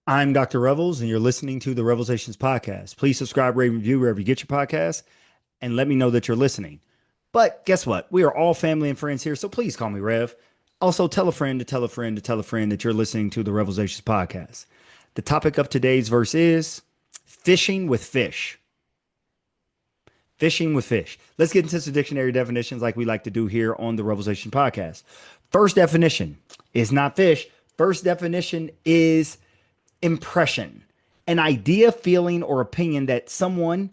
I'm Dr. Revels, and you're listening to the REVELSations podcast. Please subscribe, rate, and review wherever you get your podcasts, and let me know that you're listening. But guess what? We are all family and friends here, so please call me Rev. Also, tell a friend to tell a friend to tell a friend that you're listening to the REVELSations podcast. The topic of today's verse is fishing with fish. Fishing with fish. Let's get into some dictionary definitions like we like to do here on the REVELSations podcast. First definition is not fish. First definition is impression, an idea, feeling, or opinion that someone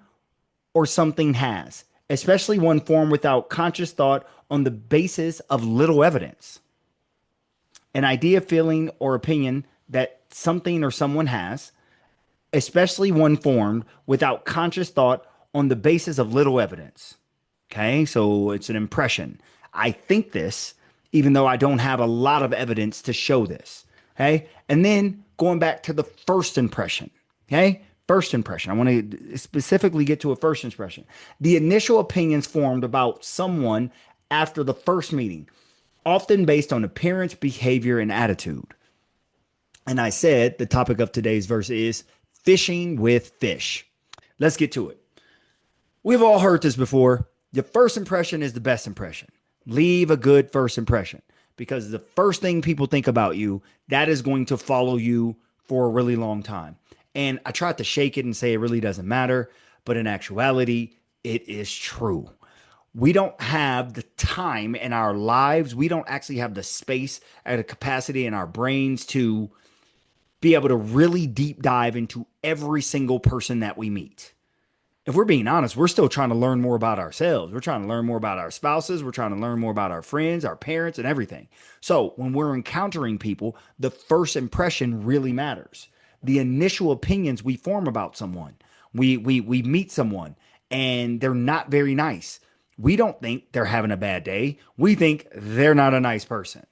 or something has, especially one formed without conscious thought on the basis of little evidence. An idea, feeling, or opinion that something or someone has, especially one formed without conscious thought on the basis of little evidence. Okay, so it's an impression. I think this, even though I don't have a lot of evidence to show this. Okay, and then going back to the first impression. Okay, first impression. I want to specifically get to a first impression. The initial opinions formed about someone after the first meeting, often based on appearance, behavior, and attitude. And I said the topic of today's verse is fishing with fish. Let's get to it. We've all heard this before. Your first impression is the best impression. Leave a good first impression, because the first thing people think about you, that is going to follow you for a really long time. And I tried to shake it and say it really doesn't matter, but in actuality, it is true. We don't have the time in our lives. We don't actually have the space or the capacity in our brains to be able to really deep dive into every single person that we meet. If we're being honest, we're still trying to learn more about ourselves. We're trying to learn more about our spouses. We're trying to learn more about our friends, our parents, and everything. So when we're encountering people, the first impression really matters. The initial opinions we form about someone. We meet someone and they're not very nice. We don't think they're having a bad day. We think they're not a nice person.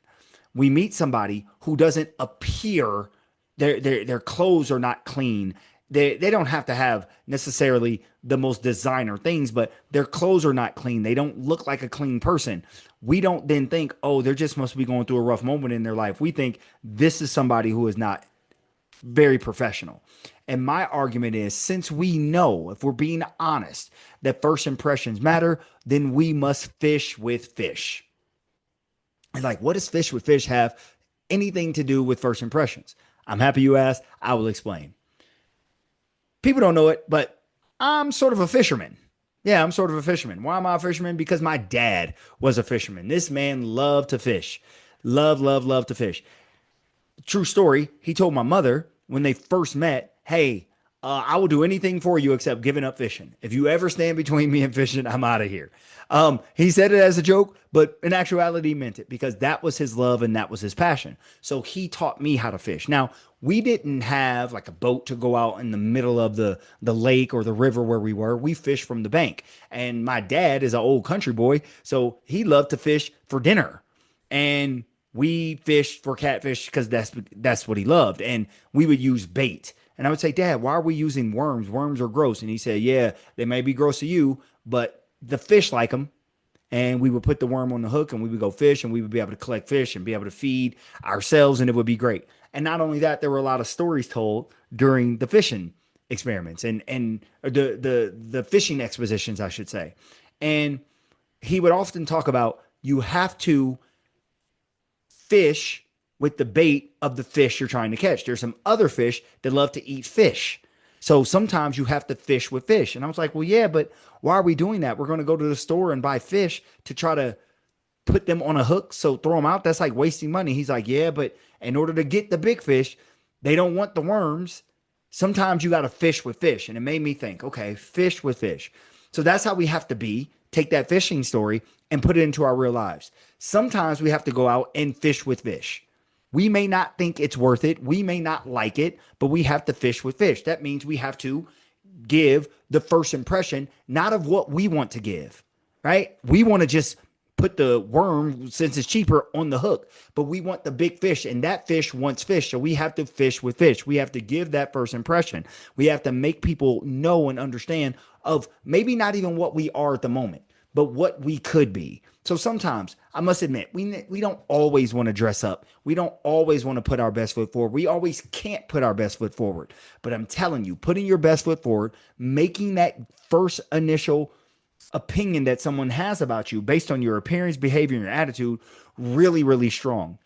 We meet somebody who doesn't appear, their clothes are not clean. They don't have to have necessarily the most designer things, but their clothes are not clean. They don't look like a clean person. We don't then think, oh, they're just must be going through a rough moment in their life. We think this is somebody who is not very professional. And my argument is, since we know, if we're being honest, that first impressions matter, then we must fish with fish. And like, what does fish with fish have anything to do with first impressions? I'm happy you asked. I will explain. People don't know it, but I'm sort of a fisherman. Yeah, I'm sort of a fisherman. Why am I a fisherman? Because my dad was a fisherman. This man loved to fish. Love to fish. True story. He told my mother when they first met, hey, I will do anything for you except giving up fishing. If you ever stand between me and fishing, I'm out of here. He said it as a joke, but in actuality, he meant it because that was his love and that was his passion. So he taught me how to fish. Now, we didn't have like a boat to go out in the middle of the lake or the river where we were. We fished from the bank. And my dad is an old country boy, so he loved to fish for dinner. And we fished for catfish because that's what he loved. And we would use bait. And I would say, Dad, why are we using worms? Worms are gross. And he said, yeah, they may be gross to you, but the fish like them. And we would put the worm on the hook and we would go fish and we would be able to collect fish and be able to feed ourselves, and it would be great. And not only that, there were a lot of stories told during the fishing experiments and the fishing expositions, I should say. And he would often talk about you have to fish with the bait of the fish you're trying to catch. There's some other fish that love to eat fish. So sometimes you have to fish with fish. And I was like, well, yeah, but why are we doing that? We're going to go to the store and buy fish to try to put them on a hook. So throw them out. That's like wasting money. He's like, yeah, but in order to get the big fish, they don't want the worms. Sometimes you got to fish with fish. And it made me think, okay, fish with fish. So that's how we have to be. Take that fishing story and put it into our real lives. Sometimes we have to go out and fish with fish. We may not think it's worth it. We may not like it, but we have to fish with fish. That means we have to give the first impression, not of what we want to give, right? We want to just put the worm, since it's cheaper, on the hook, but we want the big fish, and that fish wants fish. So we have to fish with fish. We have to give that first impression. We have to make people know and understand of maybe not even what we are at the moment, but what we could be. So sometimes, I must admit, we don't always want to dress up. We don't always want to put our best foot forward. We always can't put our best foot forward. But I'm telling you, putting your best foot forward, making that first initial opinion that someone has about you based on your appearance, behavior, and your attitude really, really strong.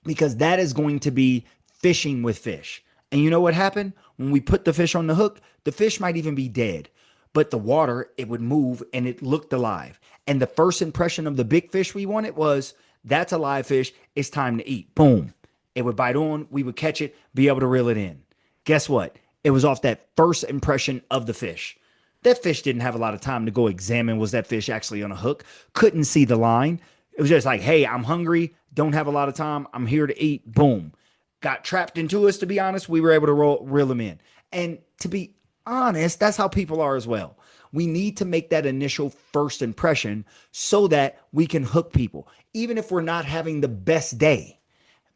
Because that is going to be fishing with fish. And you know what happened? When we put the fish on the hook, the fish might even be dead. But the water, it would move and it looked alive. And the first impression of the big fish we wanted was, that's a live fish. It's time to eat. Boom. It would bite on. We would catch it, be able to reel it in. Guess what? It was off that first impression of the fish. That fish didn't have a lot of time to go examine, was that fish actually on a hook? Couldn't see the line. It was just like, hey, I'm hungry. Don't have a lot of time. I'm here to eat. Boom. Got trapped into us, to be honest. We were able to reel them in. And to be honest, that's how people are as well. We need to make that initial first impression so that we can hook people. Even if we're not having the best day,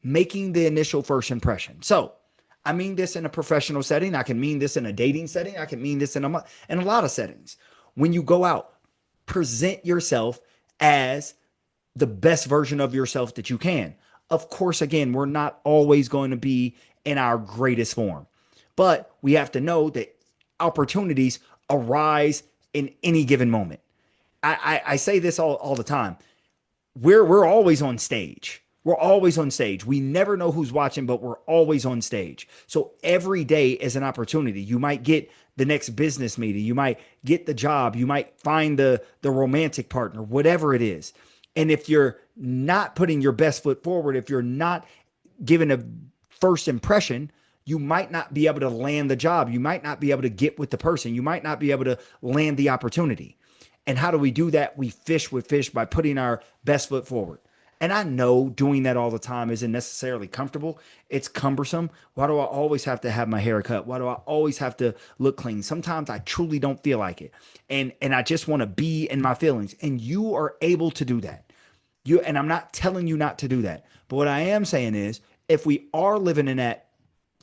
making the initial first impression. So I mean this in a professional setting. I can mean this in a dating setting. I can mean this in a lot of settings. When you go out, present yourself as the best version of yourself that you can. Of course, again, we're not always going to be in our greatest form, but we have to know that opportunities arise in any given moment. I say this all the time. We're always on stage. We're always on stage. We never know who's watching, but we're always on stage. So every day is an opportunity. You might get the next business meeting. You might get the job. You might find the romantic partner, whatever it is. And if you're not putting your best foot forward, if you're not giving a first impression, you might not be able to land the job. You might not be able to get with the person. You might not be able to land the opportunity. And how do we do that? We fish with fish by putting our best foot forward. And I know doing that all the time isn't necessarily comfortable. It's cumbersome. Why do I always have to have my hair cut? Why do I always have to look clean? Sometimes I truly don't feel like it. And I just want to be in my feelings. And you are able to do that. And I'm not telling you not to do that. But what I am saying is, if we are living in that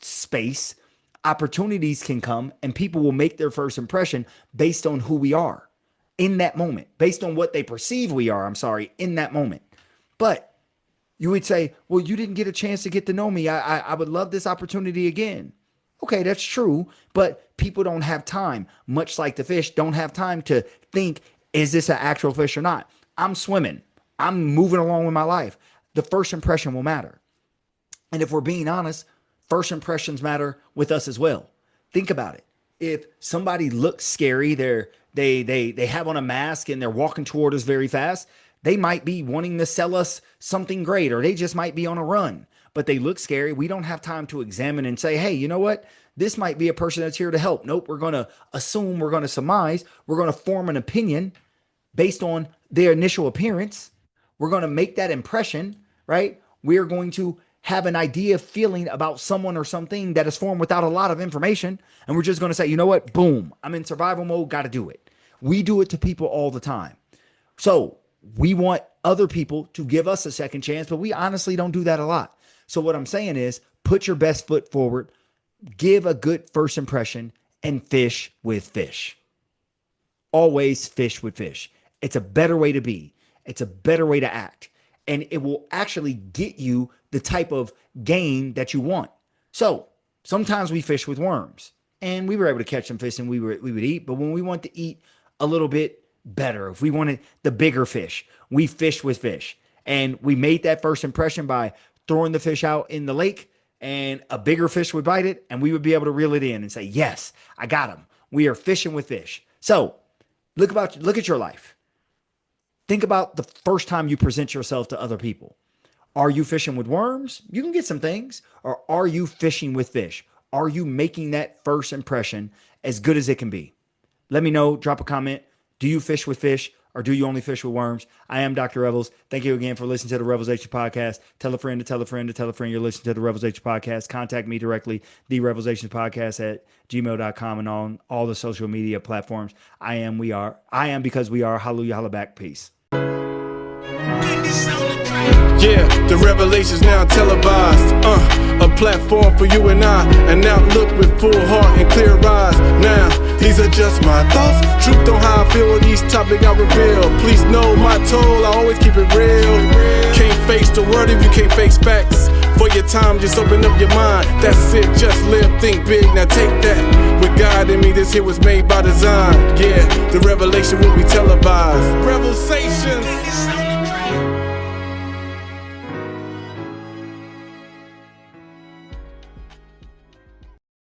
space, opportunities can come and people will make their first impression based on who we are in that moment, based on what they perceive we are, in that moment. But you would say, well, you didn't get a chance to get to know me. I would love this opportunity again. Okay, that's true. But people don't have time, much like the fish don't have time to think, is this an actual fish or not? I'm swimming. I'm moving along with my life. The first impression will matter. And if we're being honest, first impressions matter with us as well. Think about it. If somebody looks scary, they have on a mask and they're walking toward us very fast, they might be wanting to sell us something great, or they just might be on a run, but they look scary. We don't have time to examine and say, hey, you know what? This might be a person that's here to help. Nope. We're going to assume, we're going to surmise, we're going to form an opinion based on their initial appearance. We're going to make that impression, right? We're going to have an idea, feeling about someone or something that is formed without a lot of information. And we're just going to say, you know what? Boom. I'm in survival mode. Got to do it. We do it to people all the time. So we want other people to give us a second chance, but we honestly don't do that a lot. So what I'm saying is, put your best foot forward, give a good first impression, and fish with fish. Always fish with fish. It's a better way to be. It's a better way to act. And it will actually get you the type of gain that you want. So sometimes we fish with worms, and we were able to catch some fish and we would eat. But when we want to eat a little bit better, if we wanted the bigger fish, we fish with fish. And we made that first impression by throwing the fish out in the lake, and a bigger fish would bite it, and we would be able to reel it in and say, yes, I got him. We are fishing with fish. So look at your life. Think about the first time you present yourself to other people. Are you fishing with worms? You can get some things. Or are you fishing with fish? Are you making that first impression as good as it can be? Let me know. Drop a comment. Do you fish with fish, or do you only fish with worms? I am Dr. Revels. Thank you again for listening to the REVELSations podcast. Tell a friend to tell a friend to tell a friend you're listening to the REVELSations podcast. Contact me directly, the REVELSations podcast at gmail.com, and on all the social media platforms. I am because we are. Hallelujah, holla back. Peace. Yeah, the revelations now televised. A platform for you and I, an outlook with full heart and clear eyes. Now These are just my thoughts. Truth on how I feel on these topics I reveal. Please know my toll, I always keep it real. Can't face the word if you can't face facts. For your time, just open up your mind. That's it, just live, think big, now take that. With God in me, this here was made by design. Yeah, the revelation will be televised.